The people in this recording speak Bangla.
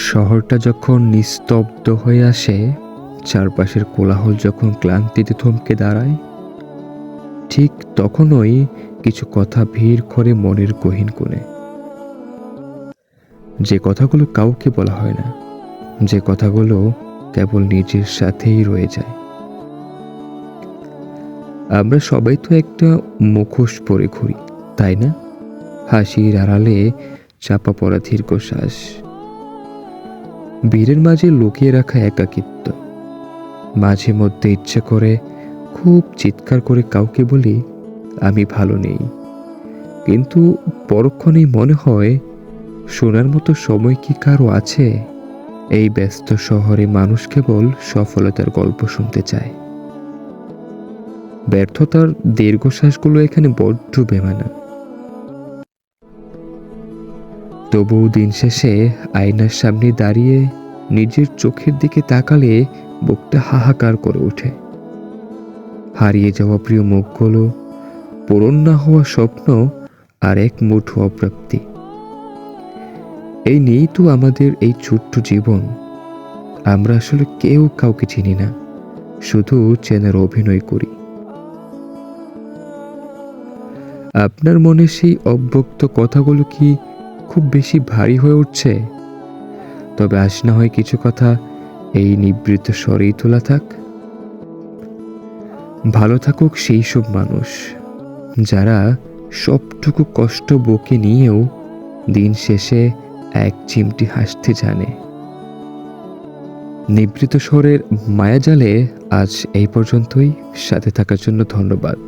শহরটা যখন নিস্তব্ধ হয়ে আসে, চারপাশের কোলাহল যখন ক্লান্তিতে থমকে দাঁড়ায়, ঠিক তখনই কিছু কথা ভিড় করে মনের গহীন কোণে। যে কথাগুলো কাউকে বলা হয় না, যে কথাগুলো কেবল নিজের সাথেই রয়ে যায়। আমরা সবাই তো একটা মুখোশ পরে ঘুরি, তাই না? হাসির আড়ালে চাপা পড়া দীর্ঘশ্বাস, ভিড়ের মাঝে লুকিয়ে রাখা একাকিত্ব। মাঝে মধ্যে ইচ্ছে করে খুব চিৎকার করে কাউকে বলি, আমি ভালো নেই, কিন্তু পরক্ষণেই মনে হয়, শোনার মতো সময় কি কারো আছে? এই ব্যস্ত শহরে মানুষ কেবল সফলতার গল্প শুনতে চায়। ব্যর্থতার দীর্ঘশ্বাসগুলো এখানে বড্ড বেমানা। তবুও দিন শেষে আয়নার সামনে দাঁড়িয়ে নিজের চোখের দিকে তাকালে বুকটা হাহাকার করে ওঠে। হারিয়ে যাওয়া প্রিয় মুখগুলো, পূরণ না হওয়া স্বপ্ন, আর এক মুঠো অপ্রাপ্তি। এই নিয়েই তো আমাদের এই ছোট্ট জীবন। আমরা আসলে কেউ কাউকে চিনি না, শুধু চেনার অভিনয় করি। আপনার মনে সেই অব্যক্ত কথাগুলো কি খুব বেশি ভারী হয়ে উঠছে? তবে আজ না হয় কিছু কথা এই নিবৃত স্বরেই তোলা থাক। ভালো থাকুক সেই সব মানুষ যারা সবটুকু কষ্ট বুকে নিয়েও দিন শেষে এক চিমটি হাসতে জানে। নিবৃত স্বরের মায়াজালে আজ এই পর্যন্তই। সাথে থাকার জন্য ধন্যবাদ।